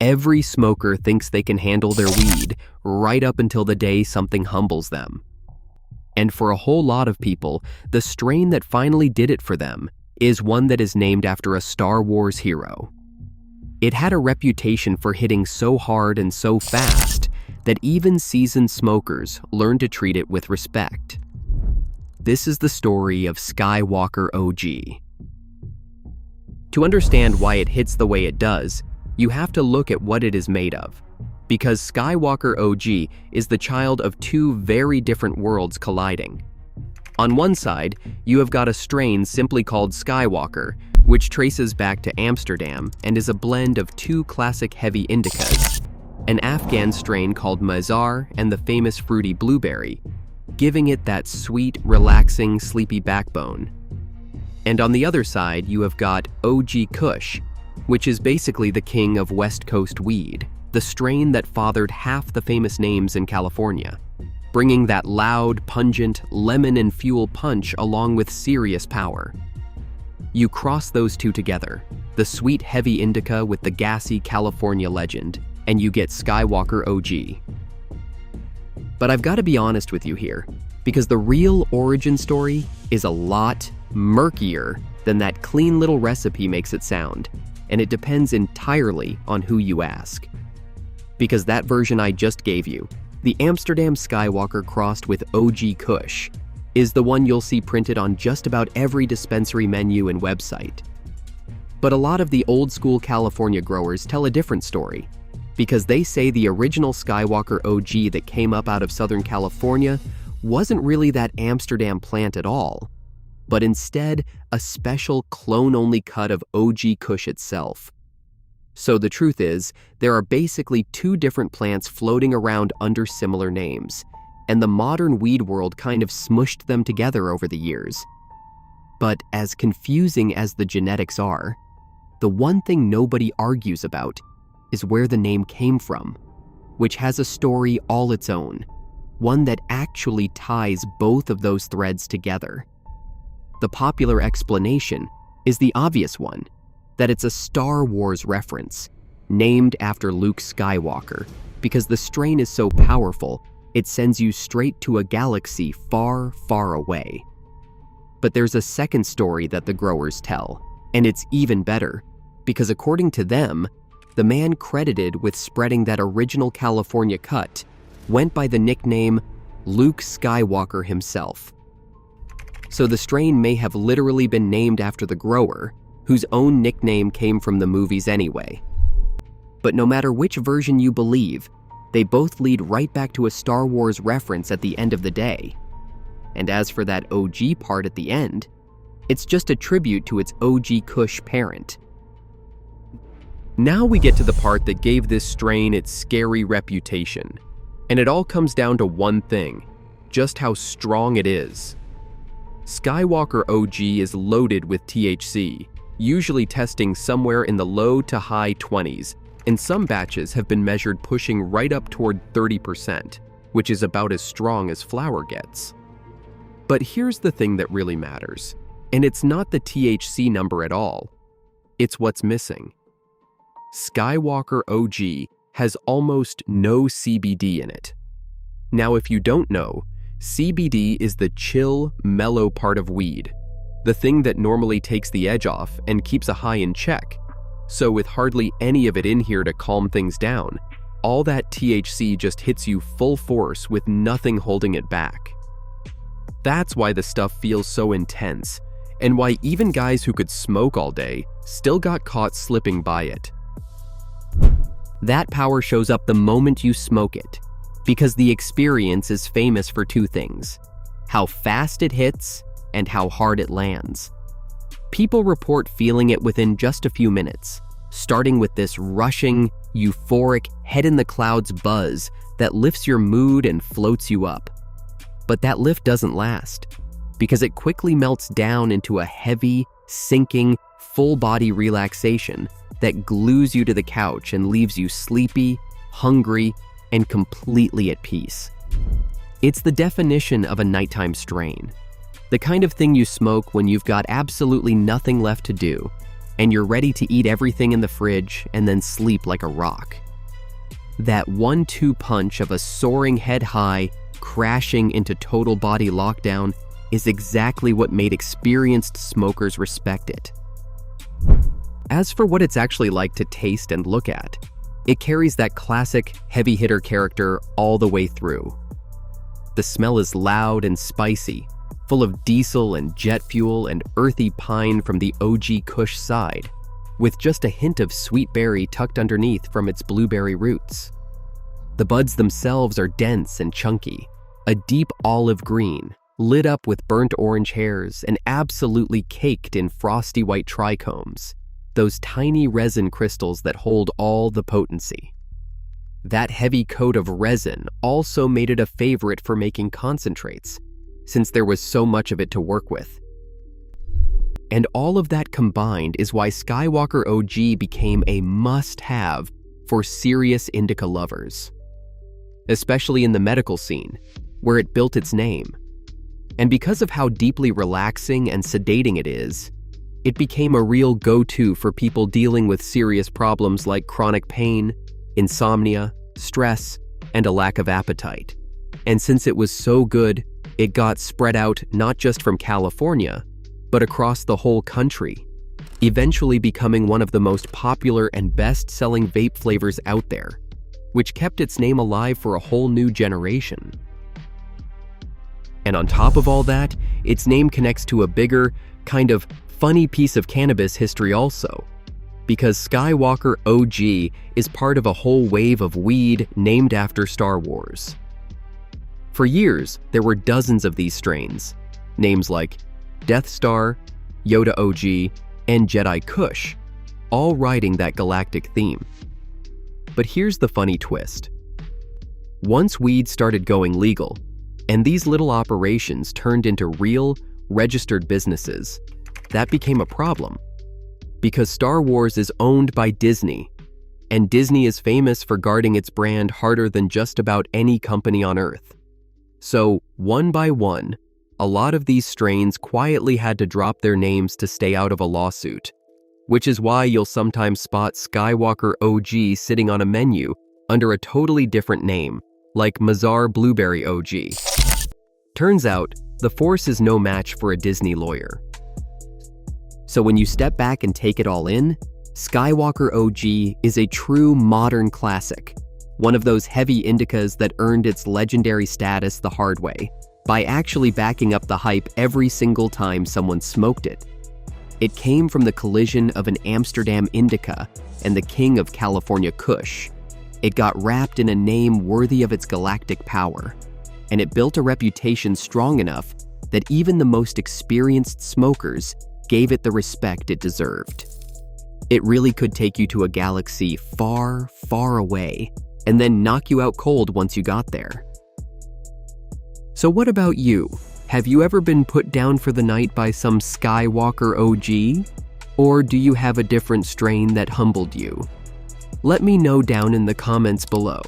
Every smoker thinks they can handle their weed right up until the day something humbles them. And for a whole lot of people, the strain that finally did it for them is one that is named after a Star Wars hero. It had a reputation for hitting so hard and so fast that even seasoned smokers learned to treat it with respect. This is the story of Skywalker OG. To understand why it hits the way it does, you have to look at what it is made of, because Skywalker OG is the child of two very different worlds colliding. On one side, you have got a strain simply called Skywalker, which traces back to Amsterdam and is a blend of two classic heavy indicas, an Afghan strain called Mazar and the famous fruity blueberry, giving it that sweet, relaxing, sleepy backbone. And on the other side, you have got OG Kush, which is basically the king of West Coast weed, the strain that fathered half the famous names in California, bringing that loud, pungent, lemon and fuel punch along with serious power. You cross those two together, the sweet heavy indica with the gassy California legend, and you get Skywalker OG. But I've got to be honest with you here, because the real origin story is a lot murkier than that clean little recipe makes it sound, and it depends entirely on who you ask. Because that version I just gave you, the Amsterdam Skywalker crossed with OG Kush, is the one you'll see printed on just about every dispensary menu and website. But a lot of the old school California growers tell a different story, because they say the original Skywalker OG that came up out of Southern California wasn't really that Amsterdam plant at all, but instead a special clone-only cut of OG Kush itself. So the truth is, there are basically two different plants floating around under similar names, and the modern weed world kind of smushed them together over the years. But as confusing as the genetics are, the one thing nobody argues about is where the name came from, which has a story all its own, one that actually ties both of those threads together. The popular explanation is the obvious one, that it's a Star Wars reference, named after Luke Skywalker, because the strain is so powerful, it sends you straight to a galaxy far, far away. But there's a second story that the growers tell, and it's even better, because according to them, the man credited with spreading that original California cut went by the nickname Luke Skywalker himself. So the strain may have literally been named after the grower, whose own nickname came from the movies anyway. But no matter which version you believe, they both lead right back to a Star Wars reference at the end of the day. And as for that OG part at the end, it's just a tribute to its OG Kush parent. Now we get to the part that gave this strain its scary reputation. And it all comes down to one thing, just how strong it is. Skywalker OG is loaded with THC, usually testing somewhere in the low to high 20s, and some batches have been measured pushing right up toward 30%, which is about as strong as flower gets. But here's the thing that really matters, and it's not the THC number at all, it's what's missing. Skywalker OG has almost no CBD in it. Now, if you don't know, CBD is the chill, mellow part of weed, the thing that normally takes the edge off and keeps a high in check. So with hardly any of it in here to calm things down, all that THC just hits you full force with nothing holding it back. That's why the stuff feels so intense, and why even guys who could smoke all day still got caught slipping by it. That power shows up the moment you smoke it, because the experience is famous for two things: how fast it hits and how hard it lands. People report feeling it within just a few minutes, starting with this rushing, euphoric, head-in-the-clouds buzz that lifts your mood and floats you up. But that lift doesn't last, because it quickly melts down into a heavy, sinking, full-body relaxation that glues you to the couch and leaves you sleepy, hungry, and completely at peace. It's the definition of a nighttime strain, the kind of thing you smoke when you've got absolutely nothing left to do, and you're ready to eat everything in the fridge and then sleep like a rock. That 1-2 punch of a soaring head high, crashing into total body lockdown is exactly what made experienced smokers respect it. As for what it's actually like to taste and look at, it carries that classic heavy hitter character all the way through. The smell is loud and spicy, full of diesel and jet fuel and earthy pine from the OG Kush side, with just a hint of sweet berry tucked underneath from its blueberry roots. The buds themselves are dense and chunky, a deep olive green, lit up with burnt orange hairs and absolutely caked in frosty white trichomes, those tiny resin crystals that hold all the potency. That heavy coat of resin also made it a favorite for making concentrates, since there was so much of it to work with. And all of that combined is why Skywalker OG became a must-have for serious indica lovers, especially in the medical scene, where it built its name. And because of how deeply relaxing and sedating it is, it became a real go-to for people dealing with serious problems like chronic pain, insomnia, stress, and a lack of appetite. And since it was so good, it got spread out not just from California, but across the whole country, eventually becoming one of the most popular and best-selling vape flavors out there, which kept its name alive for a whole new generation. And on top of all that, its name connects to a bigger, kind of funny piece of cannabis history also, because Skywalker OG is part of a whole wave of weed named after Star Wars. For years, there were dozens of these strains, names like Death Star, Yoda OG, and Jedi Kush, all riding that galactic theme. But here's the funny twist. Once weed started going legal, and these little operations turned into real, registered businesses, that became a problem. Because Star Wars is owned by Disney, and Disney is famous for guarding its brand harder than just about any company on Earth. So, one by one, a lot of these strains quietly had to drop their names to stay out of a lawsuit, which is why you'll sometimes spot Skywalker OG sitting on a menu under a totally different name, like Mazar Blueberry OG. Turns out, the force is no match for a Disney lawyer. So when you step back and take it all in, Skywalker OG is a true modern classic, one of those heavy indicas that earned its legendary status the hard way, by actually backing up the hype every single time someone smoked it. It came from the collision of an Amsterdam indica and the king of California Kush. It got wrapped in a name worthy of its galactic power, and it built a reputation strong enough that even the most experienced smokers gave it the respect it deserved. It really could take you to a galaxy far, far away, and then knock you out cold once you got there. So what about you? Have you ever been put down for the night by some Skywalker OG? Or do you have a different strain that humbled you? Let me know down in the comments below.